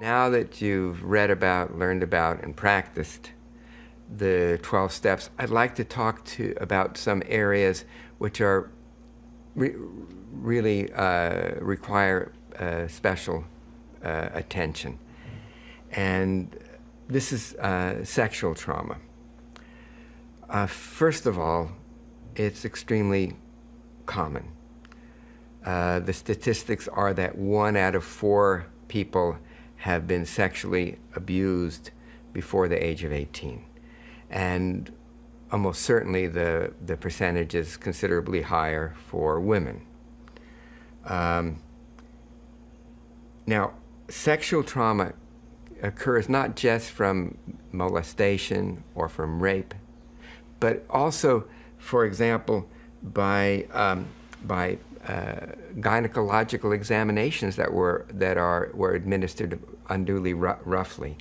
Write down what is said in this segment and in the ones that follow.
Now that you've read about, learned about, and practiced the 12 steps, I'd like to talk about some areas which are really require special attention. And this is sexual trauma. First of all, it's extremely common. The statistics are that 1 out of 4 people have been sexually abused before the age of 18. And almost certainly the percentage is considerably higher for women. Now, sexual trauma occurs not just from molestation or from rape, but also, for example, by gynecological examinations that were administered unduly roughly,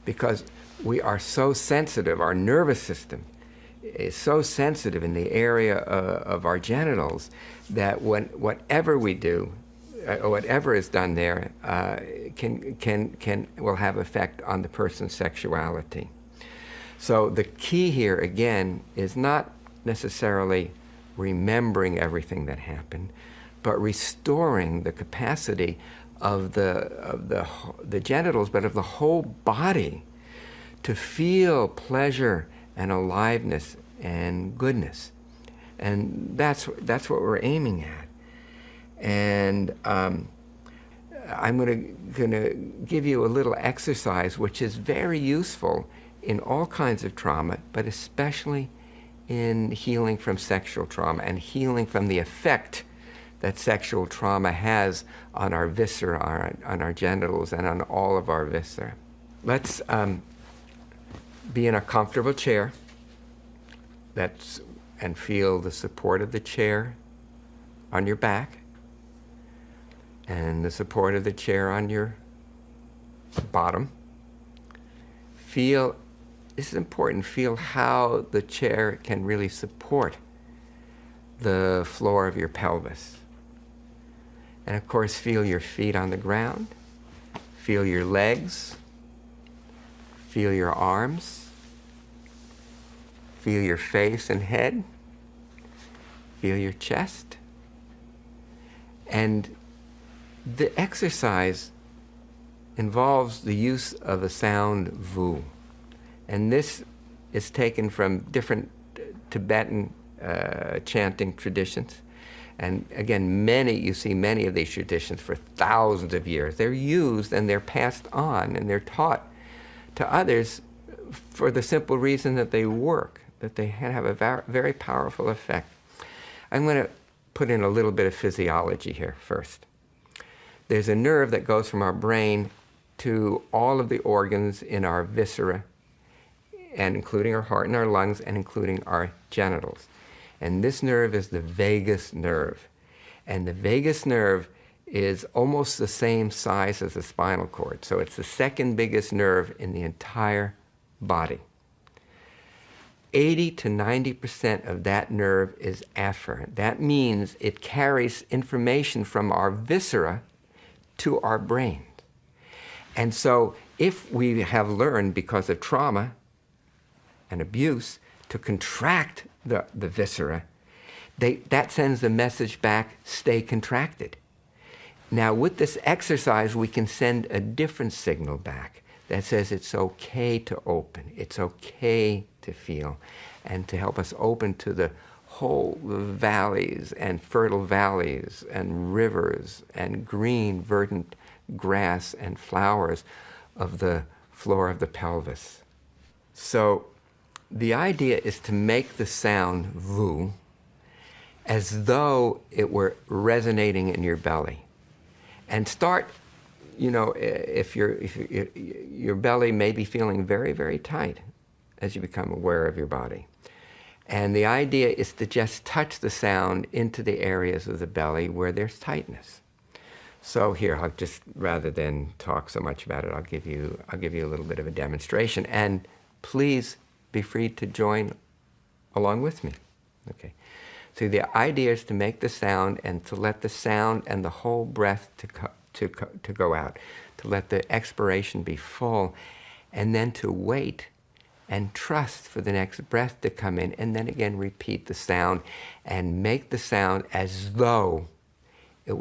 because we are so sensitive. Our nervous system is so sensitive in the area of our genitals that whatever we do, or whatever is done there, will have effect on the person's sexuality. So the key here again is not necessarily remembering everything that happened, but restoring the capacity of the genitals, but of the whole body, to feel pleasure and aliveness and goodness. And that's what we're aiming at. And I'm gonna give you a little exercise which is very useful in all kinds of trauma, but especially in healing from sexual trauma and healing from the effect that sexual trauma has on our viscera, on our genitals, and on all of our viscera. Let's be in a comfortable chair and feel the support of the chair on your back and the support of the chair on your bottom. Feel, this is important, feel how the chair can really support the floor of your pelvis. And of course, feel your feet on the ground, feel your legs, feel your arms, feel your face and head, feel your chest. And the exercise involves the use of a sound vu. And this is taken from different Tibetan chanting traditions. And again, you see many of these traditions for thousands of years. They're used and they're passed on and they're taught to others for the simple reason that they work, that they have a very powerful effect. I'm going to put in a little bit of physiology here first. There's a nerve that goes from our brain to all of the organs in our viscera, and including our heart and our lungs, and including our genitals. And this nerve is the vagus nerve. And the vagus nerve is almost the same size as the spinal cord. So it's the second biggest nerve in the entire body. 80 to 90% of that nerve is afferent. That means it carries information from our viscera to our brain. And so if we have learned, because of trauma and abuse, to contract the viscera, that sends a message back, stay contracted. Now with this exercise, we can send a different signal back that says it's okay to open, it's okay to feel, and to help us open to the whole valleys and fertile valleys and rivers and green verdant grass and flowers of the floor of the pelvis. So the idea is to make the sound vu as though it were resonating in your belly. And start, if your belly may be feeling very, very tight as you become aware of your body. And the idea is to just touch the sound into the areas of the belly where there's tightness. So here, I'll just, rather than talk so much about it, I'll give you a little bit of a demonstration. And please be free to join along with me. Okay. So the idea is to make the sound and to let the sound and the whole breath to go out, to let the expiration be full, and then to wait and trust for the next breath to come in, and then again repeat the sound and make the sound as though it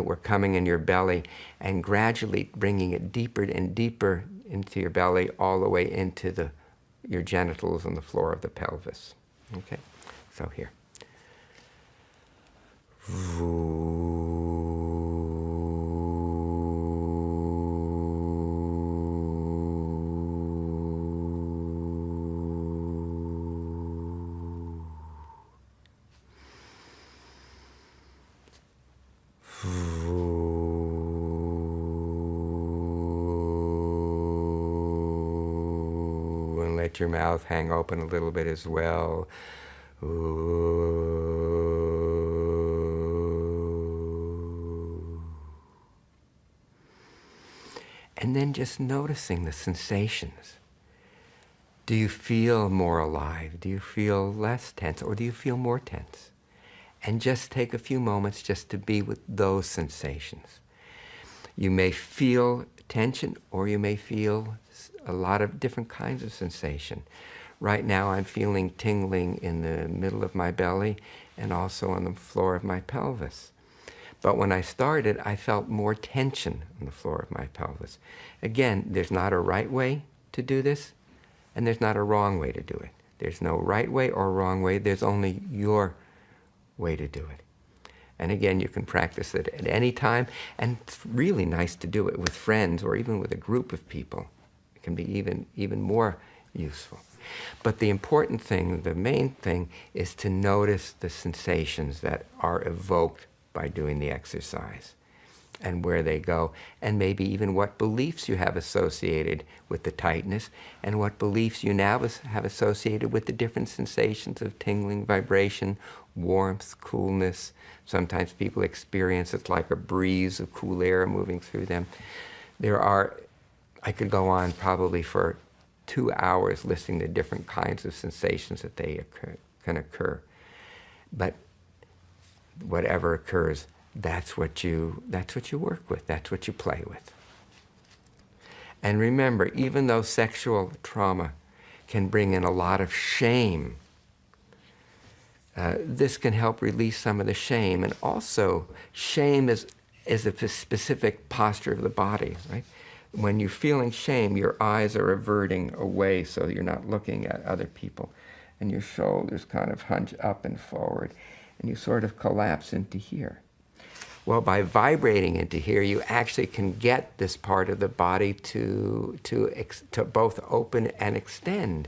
were coming in your belly, and gradually bringing it deeper and deeper into your belly, all the way into your genitals and the floor of the pelvis. Okay, so here. And let your mouth hang open a little bit as well. And then just noticing the sensations. Do you feel more alive? Do you feel less tense? Or do you feel more tense? And just take a few moments just to be with those sensations. You may feel tension, or you may feel a lot of different kinds of sensation. Right now I'm feeling tingling in the middle of my belly and also on the floor of my pelvis. But when I started, I felt more tension on the floor of my pelvis. Again, there's not a right way to do this, and there's not a wrong way to do it. There's no right way or wrong way. There's only your way to do it. And again, you can practice it at any time, and it's really nice to do it with friends or even with a group of people. It can be even more useful. But the important thing, the main thing, is to notice the sensations that are evoked by doing the exercise, and where they go, and maybe even what beliefs you have associated with the tightness, and what beliefs you now have associated with the different sensations of tingling, vibration, warmth, coolness. Sometimes people experience it's like a breeze of cool air moving through them. I could go on probably for 2 hours listing the different kinds of sensations that can occur. But whatever occurs, that's what you work with, that's what you play with. And remember, even though sexual trauma can bring in a lot of shame, this can help release some of the shame. And also, shame is a specific posture of the body, right? When you're feeling shame, your eyes are averting away so you're not looking at other people. And your shoulders kind of hunch up and forward, and you sort of collapse into here. Well, by vibrating into here, you actually can get this part of the body to both open and extend.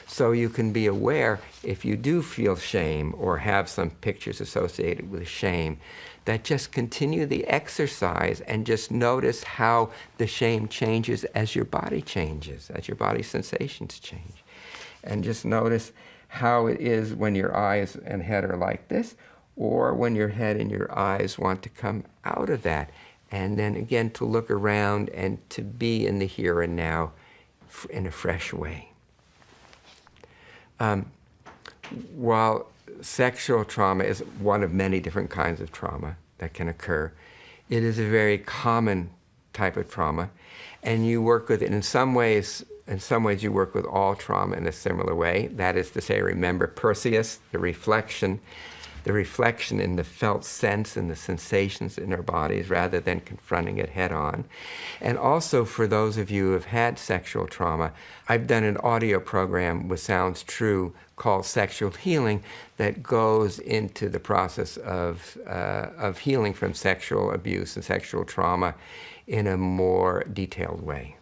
So you can be aware, if you do feel shame or have some pictures associated with shame, that just continue the exercise and just notice how the shame changes as your body changes, as your body sensations change. And just notice how it is when your eyes and head are like this, or when your head and your eyes want to come out of that. And then again, to look around and to be in the here and now in a fresh way. While sexual trauma is one of many different kinds of trauma that can occur, it is a very common type of trauma, and you work with it in some ways. In some ways, you work with all trauma in a similar way. That is to say, remember Perseus, the reflection in the felt sense and the sensations in our bodies, rather than confronting it head on. And also, for those of you who have had sexual trauma, I've done an audio program with Sounds True called Sexual Healing that goes into the process of healing from sexual abuse and sexual trauma in a more detailed way.